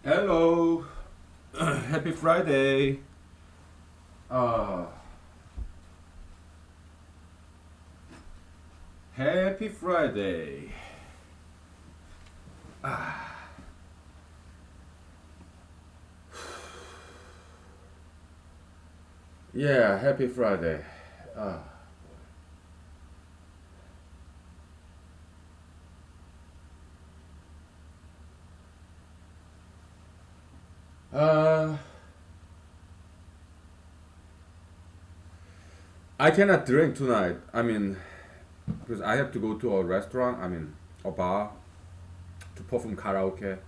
Hello, happy Friday. Uh, Happy Friday. Yeah, happy Friday. Uh, uh, I cannot drink tonight. Because I have to go to a restaurant. A bar to perform karaoke.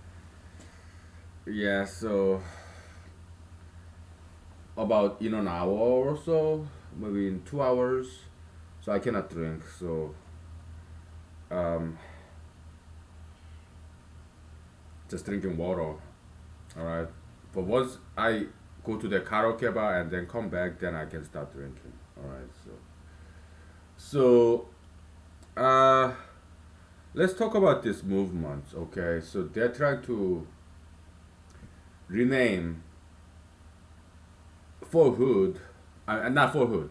Yeah, so about in an hour or so, maybe in 2 hours. So I cannot drink. So um, just drinking water. All right. But once I go to the karaoke bar and then come back, then I can start drinking. All right. So let's talk about this movement. Okay. So they're trying to rename Fort Hood, not Fort Hood.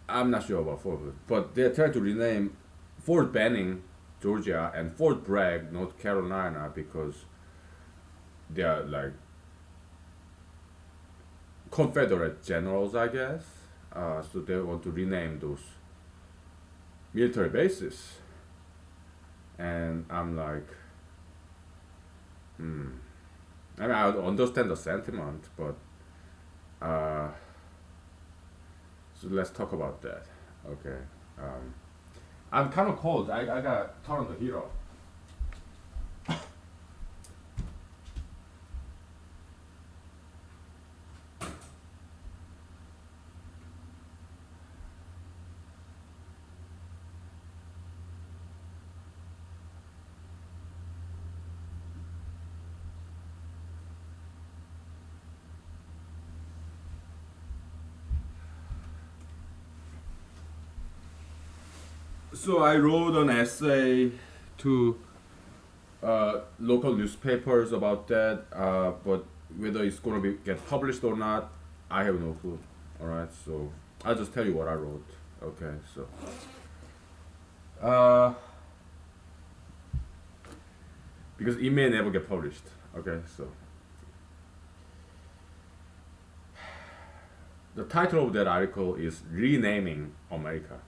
I'm not sure about Fort Hood, but they're trying to rename Fort Benning, Georgia, and Fort Bragg, North Carolina, because they are like Confederate generals, I guess. So they want to rename those military bases. And I'm like, hmm. I understand the sentiment, but uh, so let's talk about that. Okay. Um, I'm kind of cold. I got turn on the heat off. So I wrote an essay to local newspapers about that, but whether it's gonna be get published or not, I have no clue. All right, so I'll just tell you what I wrote. Okay, so uh, because it may never get published. Okay, so the title of that article is Renaming America.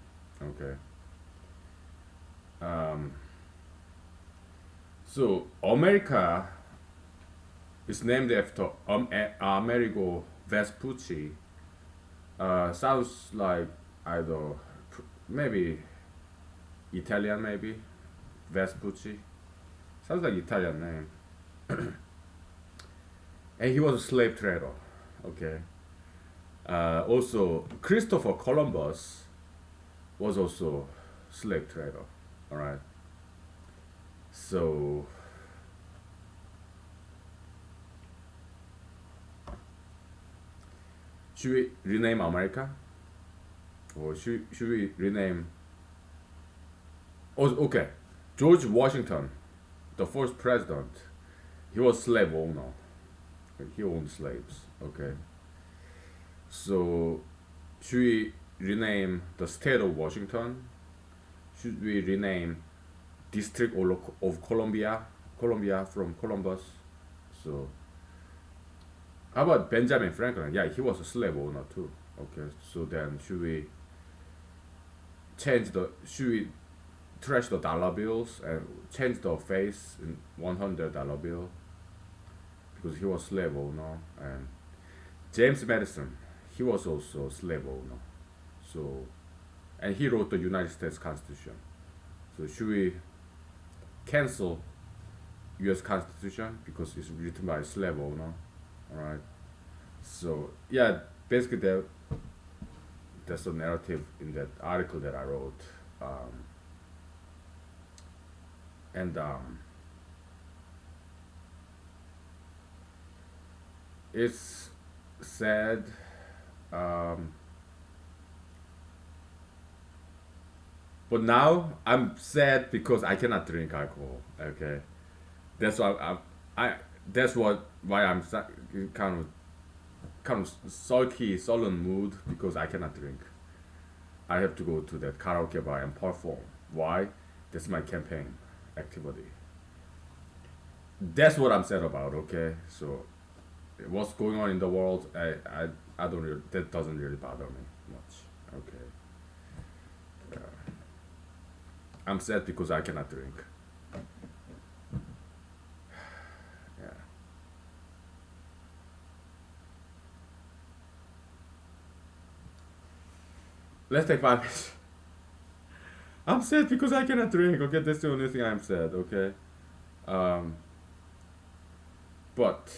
Okay. Um, so America is named after Amerigo Vespucci. Sounds like either maybe Italian, maybe Vespucci. Sounds like Italian name. And he was a slave trader. Okay. Also, Christopher Columbus was also slave trader. All right. So should we rename America, or should we rename? Oh, okay. George Washington, the first president, he was slave owner. He owned slaves. Okay. So should we rename the state of Washington? Should we rename District of Columbia, Columbia from Columbus? So how about Benjamin Franklin? Yeah, he was a slave owner too. Okay, so then should we trash the dollar bills and change the face in $100 bill because he was slave owner, and James Madison, he was also slave owner. So and he wrote the United States Constitution. So should we cancel U.S. Constitution because it's written by a slave owner? All right. So yeah, basically that's the narrative in that article that I wrote, and it's sad. Um, but now I'm sad because I cannot drink alcohol. Okay, that's why I That's why I'm kind of sulky, sullen mood because I cannot drink. I have to go to that karaoke bar and perform. Why? That's my campaign activity. That's what I'm sad about. Okay, so what's going on in the world? I don't really, that doesn't really bother me much. Okay, I'm sad because I cannot drink. Yeah, let's take 5 minutes. I'm sad because I cannot drink. Okay, that's the only thing I'm sad. Okay, um, but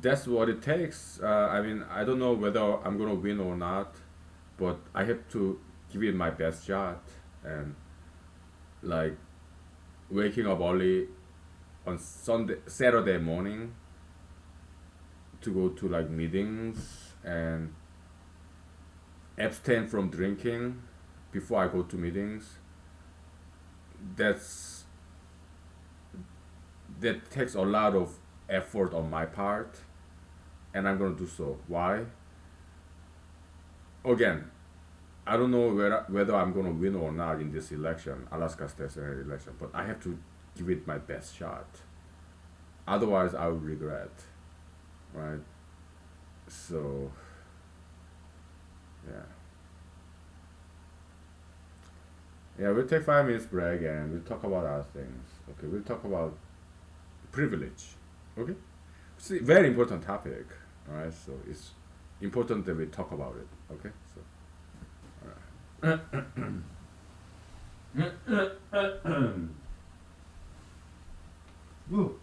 that's what it takes. I mean, I don't know whether I'm gonna win or not, but I have to give it my best shot. And like waking up early on Saturday morning to go to like meetings and abstain from drinking before I go to meetings. That's that takes a lot of effort on my part, and I'm gonna do so. Why? Again, I don't know whether I'm gonna win or not in this election, Alaska State Senate election, but I have to give it my best shot. Otherwise, I will regret, right? So, yeah, yeah. We'll take 5 minutes break and we'll talk about other things. Okay, we'll talk about privilege. Okay, it's a very important topic. All right, so it's important that we talk about it. Okay, so. Woo.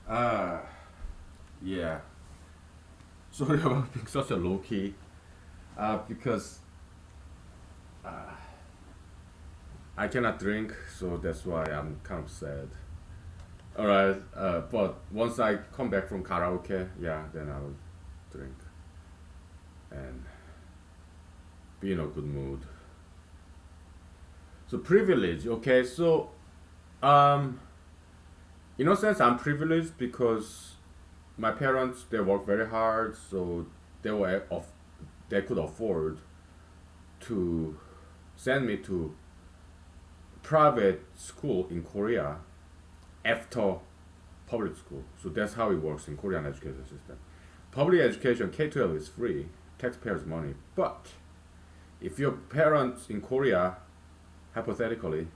Uh, yeah. Sorry about being such a low key. Because I cannot drink, so that's why I'm kind of sad. All right. But once I come back from karaoke, yeah, then I'll drink and be in a good mood. So privilege. Okay. So um, in a sense, I'm privileged because my parents they work very hard, so they were they could afford to send me to private school in Korea after public school. So that's how it works in Korean education system. Public education K-12 is free, taxpayers' money. But if your parents in Korea, hypothetically,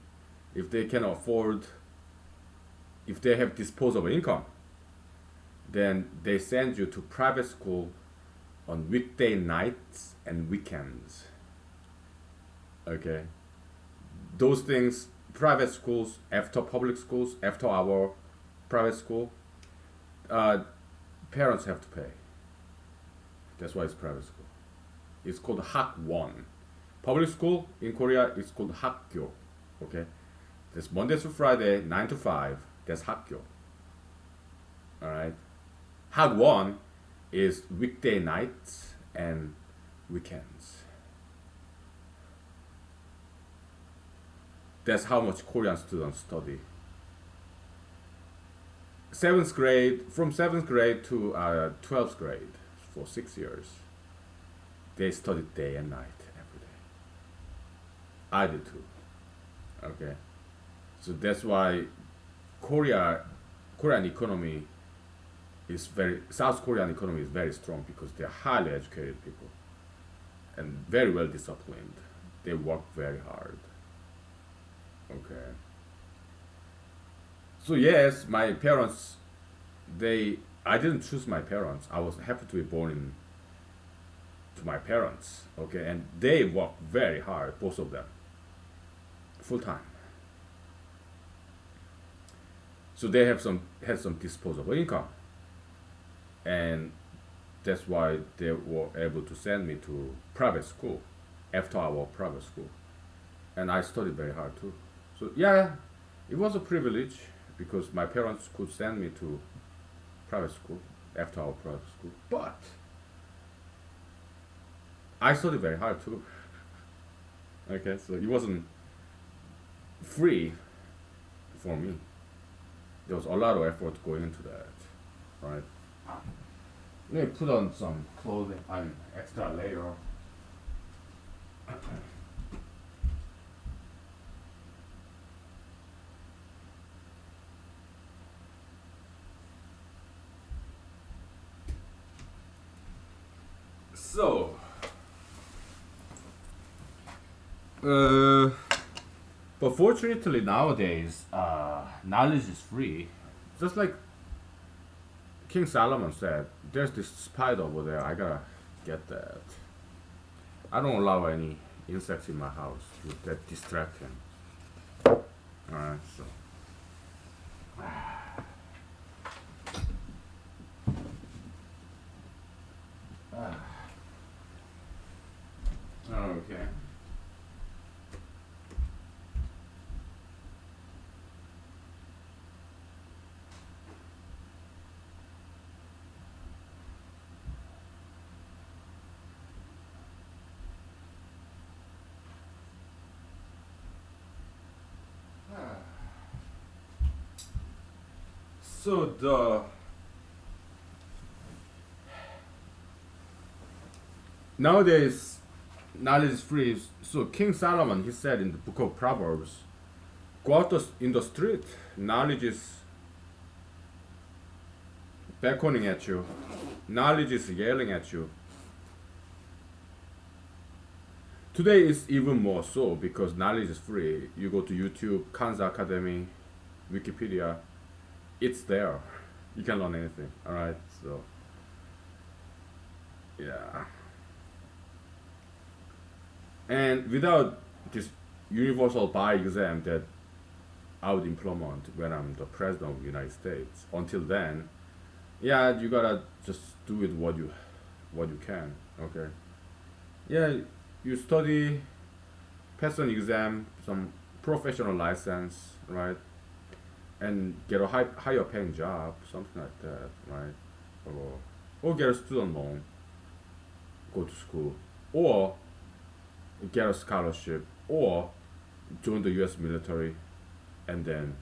if they can afford, if they have disposable income, then they send you to private school on weekday nights and weekends. Okay, those things, private schools after public schools, after our private school, uh, parents have to pay. That's why it's private school. It's called 학원. Public school in Korea is called 학교. Okay, that's Monday to Friday, 9 to 5. That's 학교. All right. 학원 is weekday nights and weekends. That's how much Korean students study. Seventh grade, from seventh grade to 12th grade, for 6 years, they studied day and night every day. I did too. Okay, so that's why Korean economy is very South Korean economy is very strong because they're highly educated people and very well disciplined. They work very hard. Okay. So yes, my parents, they I didn't choose my parents. I was happy to be born in to my parents. Okay, and they work very hard, both of them, full time. So they have some had some disposable income, and that's why they were able to send me to private school after our private school, and I studied very hard too. So yeah, it was a privilege because my parents could send me to private school after our private school, but I studied very hard too. Okay, so it wasn't free for me. There was a lot of effort going into that, right? Let me put on some clothing, I mean, extra layer. So, but fortunately nowadays, knowledge is free. Just like King Solomon said, there's this spider over there. I gotta get that. I don't allow any insects in my house that distract him. Alright, so. Okay. So the nowadays knowledge is free. So King Solomon he said in the book of Proverbs, go out in the street, knowledge is beckoning at you, knowledge is yelling at you. Today is even more so because knowledge is free. You go to YouTube, Khan's Academy, Wikipedia, it's there. You can learn anything. Alright, so yeah. And without this universal bar exam that I would implement when I'm the president of the United States, until then, yeah, you gotta just do it what you can. Okay. Yeah, you study, pass an exam, some professional license, right? And get a higher paying job, something like that, right? Or get a student loan, go to school, or get a scholarship, or join the U.S. military, and then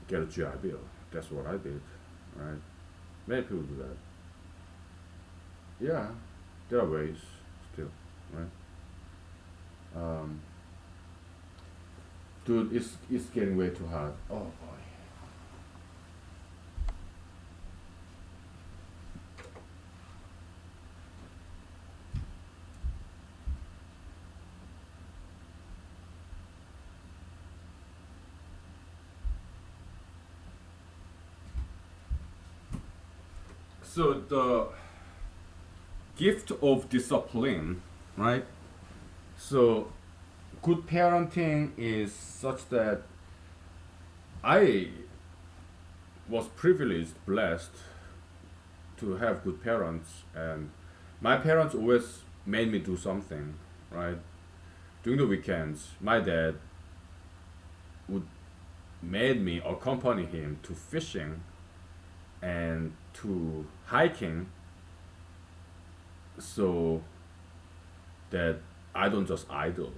get a GI Bill. That's what I did, right? Many people do that. Yeah, there are ways still, right? Um, Dude, it's getting way too hard. Oh boy. So the gift of discipline, right? So good parenting is such that I was privileged, blessed to have good parents, and my parents always made me do something, right? During the weekends, my dad would made me accompany him to fishing and to hiking, so that I don't just idle.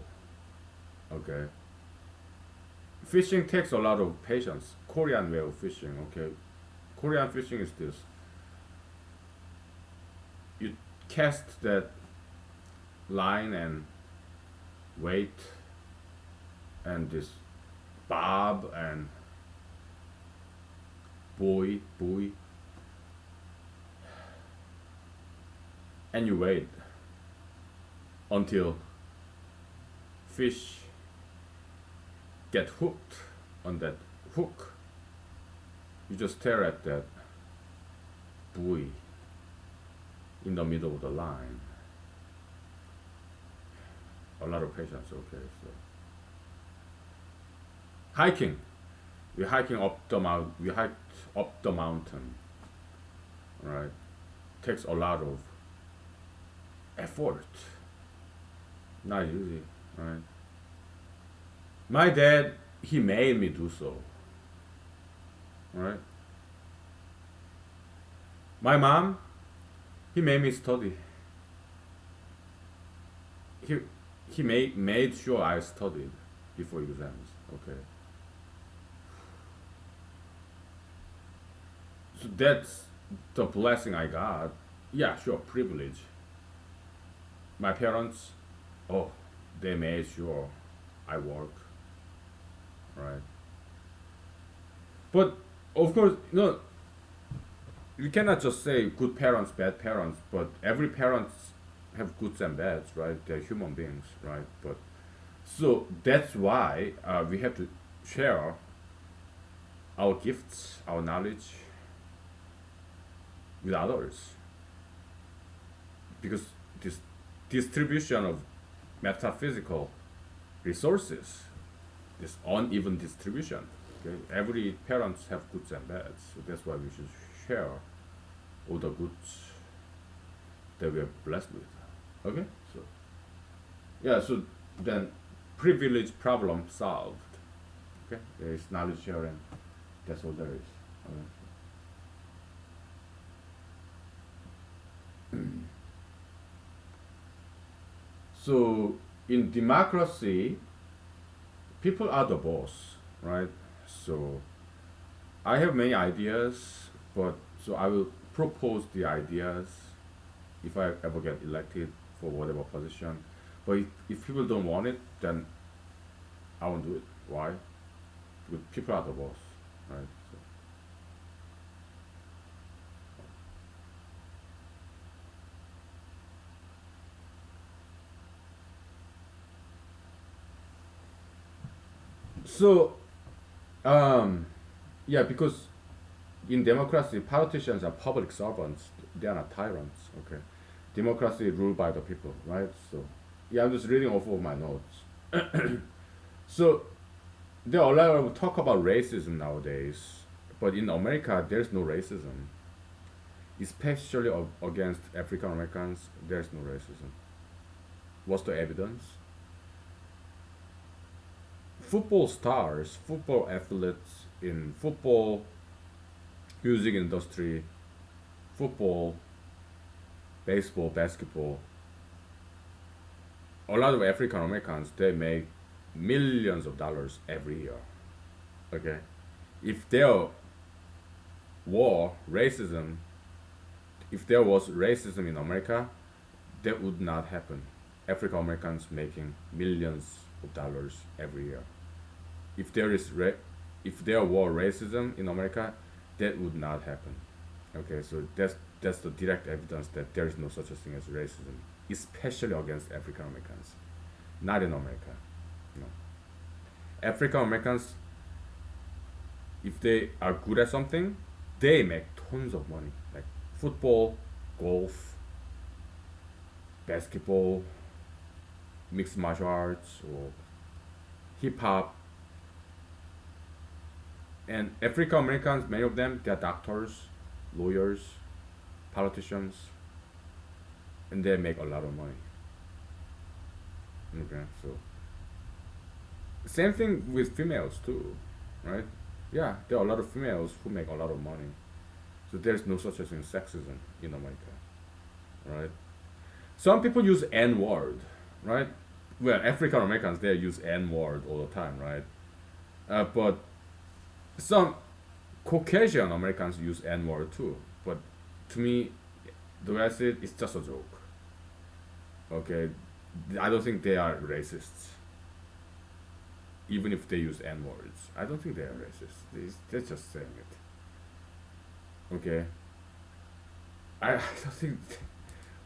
Okay, fishing takes a lot of patience. Korean way of fishing. Okay, Korean fishing is this: you cast that line and wait, and this bob and buoy, and you wait until fish get hooked on that hook. You just stare at that buoy in the middle of the line. A lot of patience. Okay, so hiking. We're hiking up the mount. We hiked up the mountain. Right, takes a lot of effort. Not easy. Right. My dad, he made me do so. Right. My mom, he made me study. He he made sure I studied before exams. Okay. So that's the blessing I got. Yeah, sure, privilege. My parents, oh, they made sure I work, right? But of course, no, you cannot just say good parents, bad parents. But every parents have goods and bads, right? They're human beings, right? But so that's why we have to share our gifts, our knowledge with others, because this distribution of metaphysical resources, this uneven distribution. Okay, every parents have goods and bads, so that's why we should share all the goods that we are blessed with. Okay, so yeah, so then privilege problem solved. Okay, there is knowledge sharing. That's all there is. Okay. So in democracy, people are the boss, right? So I have many ideas, but so I will propose the ideas if I ever get elected for whatever position. But if people don't want it, then I won't do it. Why? Because people are the boss, right? So yeah, because in democracy, politicians are public servants. They are not tyrants. Okay, democracy ruled by the people, right? So yeah, I'm just reading off of my notes. So there are a lot of talk about racism nowadays, but in America, there's no racism, especially against African Americans. There's no racism. What's the evidence? Football stars, football athletes in football, music industry, football, baseball, basketball. A lot of African Americans, they make millions of dollars every year. Okay, if there were racism, if there was racism in America, that would not happen. African Americans making millions of dollars every year. If there is if there were racism in America, that would not happen. Okay, so that's the direct evidence that there is no such a thing as racism, especially against African Americans. Not in America. No. African Americans, if they are good at something, they make tons of money. Like football, golf, basketball, mixed martial arts, or hip hop. And African Americans, many of them, they are doctors, lawyers, politicians, and they make a lot of money. Okay, so same thing with females too, right? Yeah, there are a lot of females who make a lot of money. So there's no such a thing as sexism in America, right? Some people use N word, right? Well, African Americans they use N word all the time, right? But some Caucasian Americans use N word too. But to me, the way I see it, it's just a joke. Okay, I don't think they are racists, even if they use N words. I don't think they are racist. They're just saying it. Okay, I don't think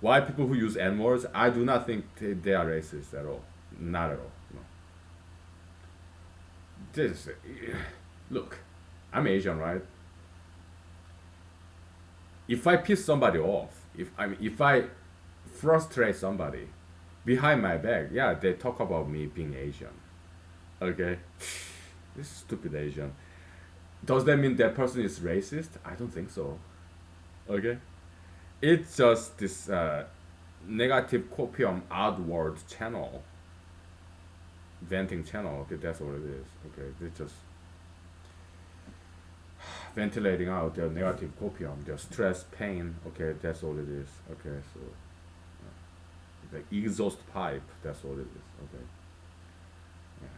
why people who use N words. I do not think they are racist at all. Not at all. No. This look, I'm Asian, right? If I piss somebody off, if I frustrate somebody behind my back, yeah, they talk about me being Asian. Okay, this stupid Asian. Does that mean that person is racist? I don't think so. Okay, it's just this negative copium odd word channel, venting channel. Okay, that's what it is. Okay, they just ventilating out their negative copium, their stress, pain. Okay, that's all it is. Okay, so the exhaust pipe. That's all it is. Okay. Yeah.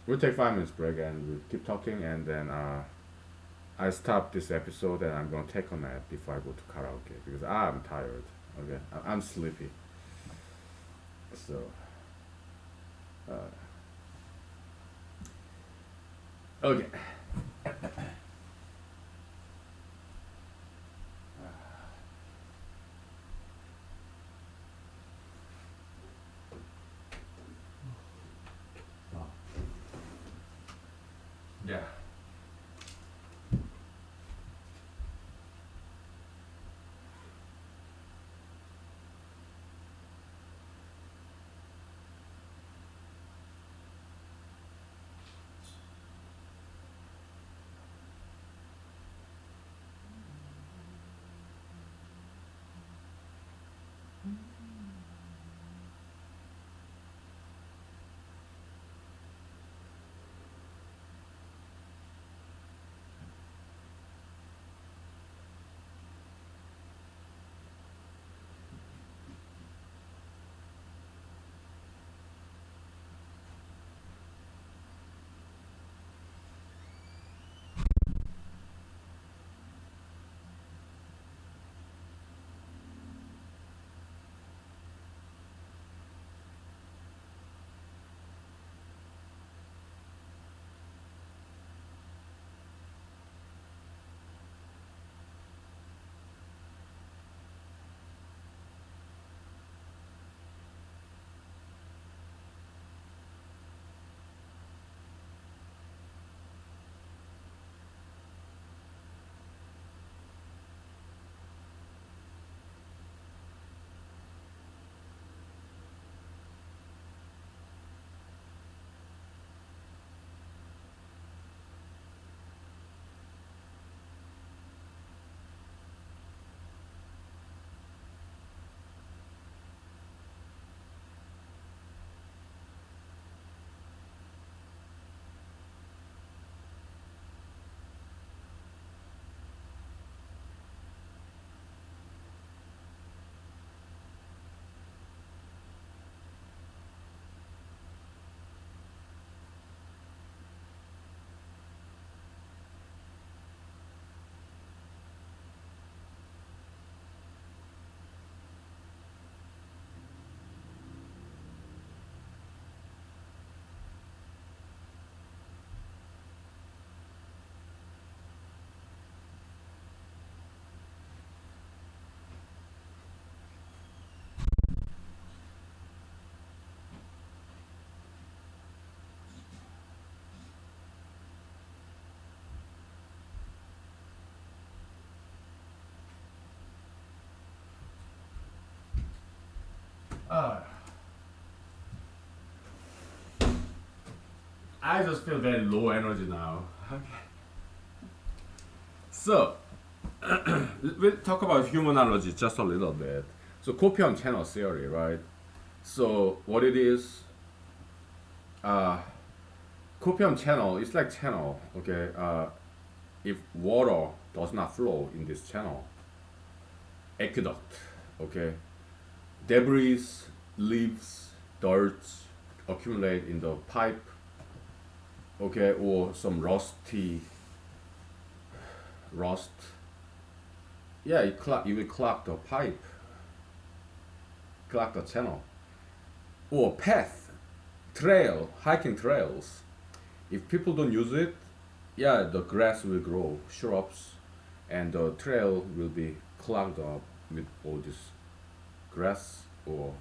We'll take 5 minutes break and we'll keep talking and then I stop this episode and I'm gonna take a nap before I go to karaoke because I'm tired. Okay, I'm sleepy. So, uh, okay. Yeah. I just feel very low energy now. Okay. So, we'll talk about humanology just a little bit. So, copium channel theory, right? So, what it is, uh, copium channel is like channel, okay? If water does not flow in this channel, aqueduct, okay? Debris, leaves, dirt accumulate in the pipe, okay? Or some rust. Yeah, it will clog the pipe, clog the channel. Or path, trail, hiking trails. If people don't use it, yeah, the grass will grow, shrubs, and the trail will be clogged up with all this grass or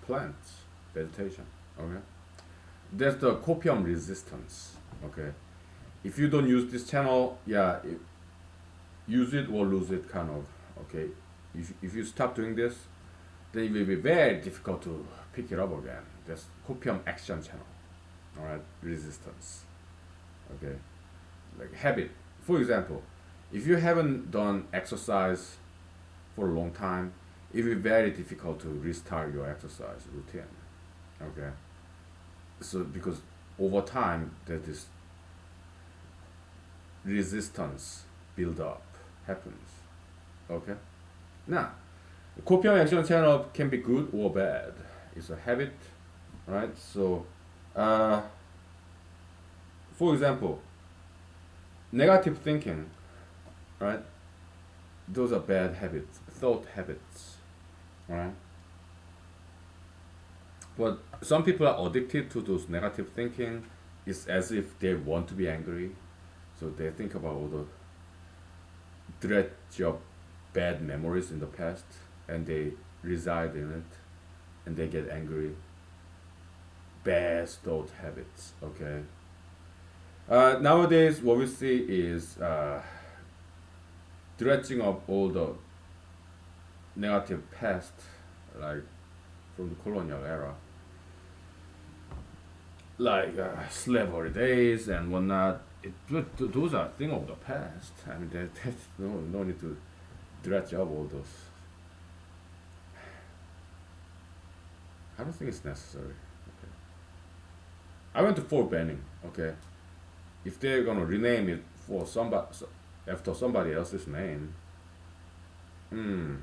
plants, vegetation. Okay, that's the copium resistance. Okay, if you don't use this channel, yeah, use it or lose it, kind of. Okay, if you stop doing this, then it will be very difficult to pick it up again. That's copium action channel. All right, resistance. Okay, like habit. For example, if you haven't done exercise for a long time, it will be very difficult to restart your exercise routine. Okay, so because over time there's this resistance build up happens. Okay, now copium action channel can be good or bad. It's a habit, right? So, uh, for example, negative thinking, right? Those are bad habits, thought habits, right? But some people are addicted to those negative thinking. It's as if they want to be angry, so they think about all the dredge of bad memories in the past, and they reside in it, and they get angry. Bad thought habits. Okay. Nowadays, what we see is dredging up all the negative past, like from the colonial era, like slavery days and whatnot. Those are things of the past. I mean, there's no need to dredge up all those. I don't think it's necessary. Okay. I went to Fort Benning. Okay, if they're gonna rename it for somebody after somebody else's name, hmm,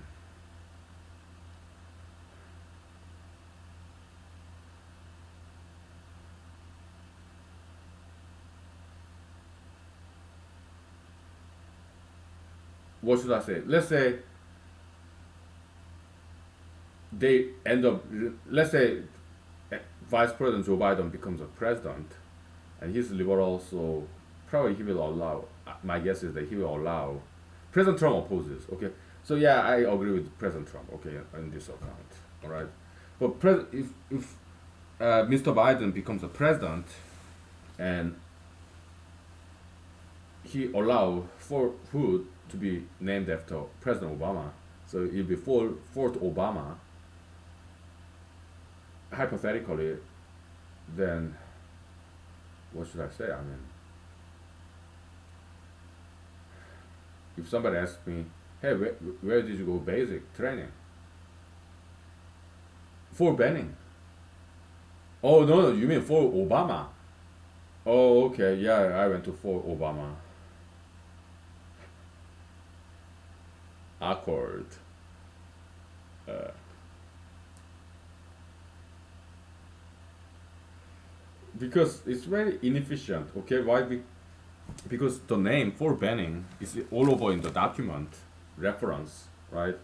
what should I say? Let's say they end up. Let's say Vice President Joe Biden becomes a president, and he's liberal, so probably he will allow. My guess is that he will allow. President Trump opposes. Okay, so yeah, I agree with President Trump. Okay, on this account. All right, but if Mr. Biden becomes a president and he allow for food to be named after President Obama, so it'll be Fort Obama. Hypothetically, then what should I say? I mean, if somebody asks me, "Hey, where did you go basic training?" Fort Benning. Oh no, you mean Fort Obama? Oh, okay, yeah, I went to Fort Obama. Awkward. Uh, because it's very inefficient. Okay, why? Because the name Fort Benning is all over in the document reference, right?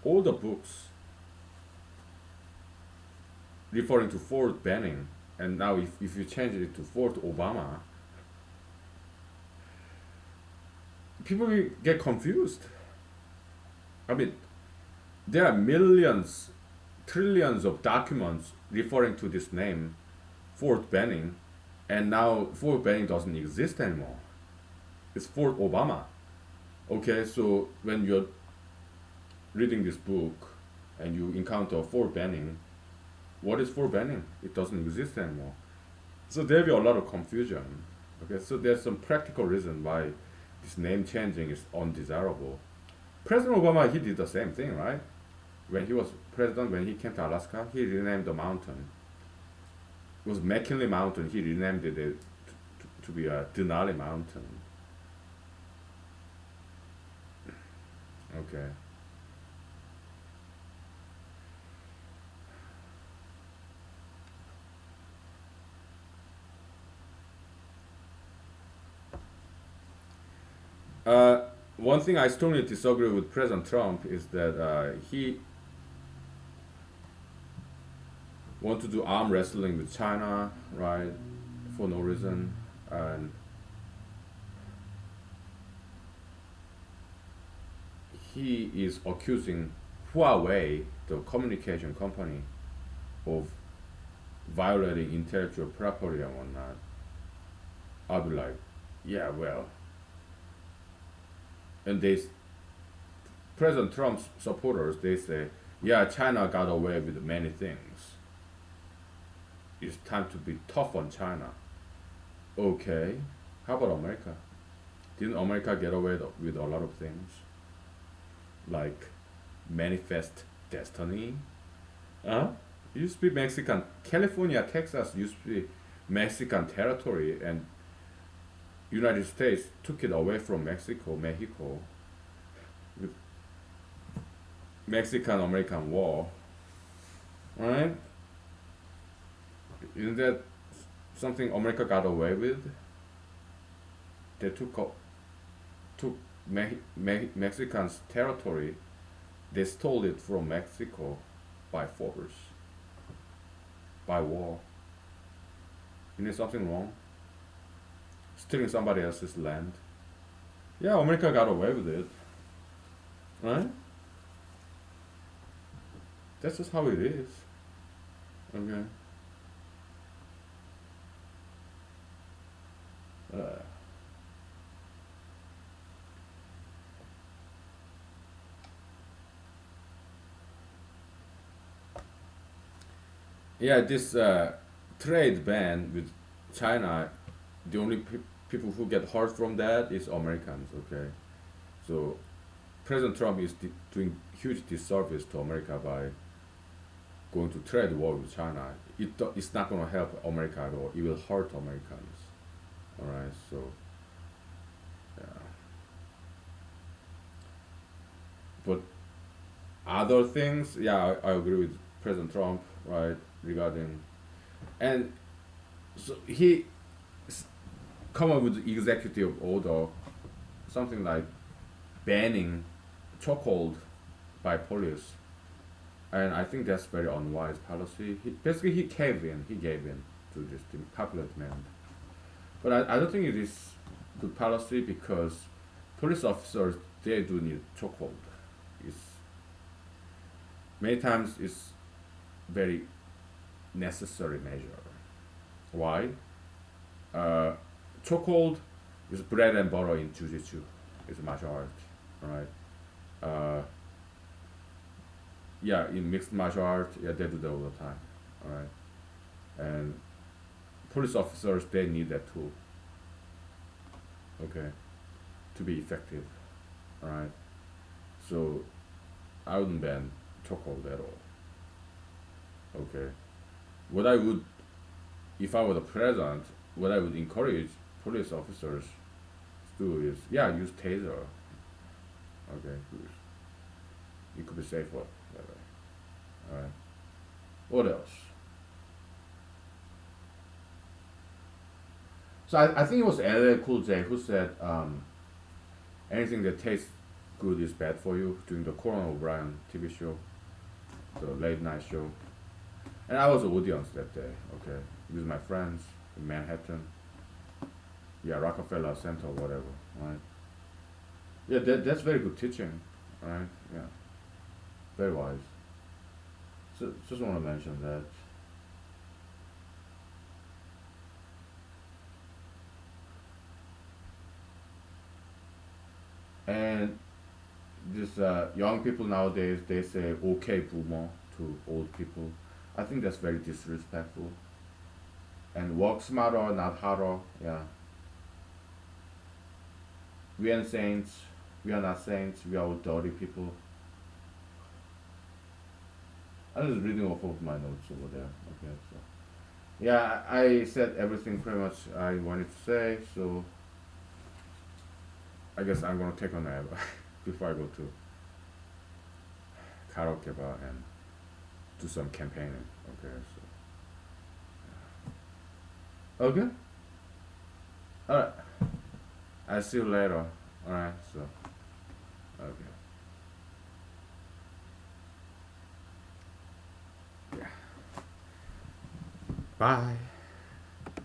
All the books referring to Fort Benning, and now if you change it to Fort Obama, people will get confused. I mean, there are millions, trillions of documents referring to this name, Fort Benning, and now Fort Benning doesn't exist anymore. It's Fort Obama. Okay, so when you're reading this book and you encounter Fort Benning, What is for banning? It doesn't exist anymore. So there will be a lot of confusion. Okay, so there's some practical reason why this name changing is undesirable. President Obama, he did the same thing, right? When he was president, when he came to Alaska, he renamed the mountain. It was McKinley Mountain. He renamed it to be a Denali Mountain. Okay. Uh, One thing I strongly disagree with President Trump is that he want to do arm wrestling with China, right, for no reason, and he is accusing Huawei, the communication company, of violating intellectual property and whatnot. I'll be like, yeah, well, and President Trump's supporters, they say, yeah, China got away with many things. It's time to be tough on China. Okay, how about America? Didn't America get away with a lot of things? Like manifest destiny? Huh? It used to be Mexican. California, Texas used to be Mexican territory, and United States took it away from Mexico, with Mexican-American War, right? Isn't that something America got away with? They took Mexicans' territory. They stole it from Mexico by force, by war. You know something wrong? Stealing somebody else's land. Yeah, America got away with it, right? That's just how it is. Okay. Uh, yeah, this trade ban with China, the only people who get hurt from that is Americans. Okay, so President Trump is doing huge disservice to America by going to trade war with China. It's not going to help America at all. It will hurt Americans. All right, so yeah. But other things, yeah, I agree with President Trump, right, regarding, and so he come up with executive order, something like banning chokehold by police, and I think that's very unwise policy. Basically he gave in. He gave in to this popular demand. But I don't think it is good policy because police officers, they do need chokehold. It's many times it's very necessary measure. Why? Uh, Chokehold is bread and butter in jujitsu. It's a martial art, right? Uh, yeah, in mixed martial art, yeah, they do that all the time, all right? And police officers, they need that tool, okay, to be effective, all right? So I wouldn't ban chokehold at all, okay? What I would, if I were the president, what I would encourage police officers to do is, yeah, use taser, okay? It could be safer that way, all right? What else? So I think it was LL Cool J who said anything that tastes good is bad for you during the Conan O'Brien TV show, the late night show. And I was an audience that day, okay, with my friends in Manhattan. Yeah, Rockefeller Center or whatever, right? Yeah, that's very good teaching, right? Yeah, very wise. So just want to mention that. And this young people nowadays, they say okay boomer to old people. I think that's very disrespectful. And work smarter, not harder. Yeah, we ain't saints. We are not saints. We are all dirty people. I'm just reading off of my notes over there. Okay, so yeah, I said everything pretty much I wanted to say. So I guess I'm gonna take a nap before I go to karaoke bar and do some campaigning. Okay, so okay, all right. I'll see you later. All right, so okay, yeah, bye.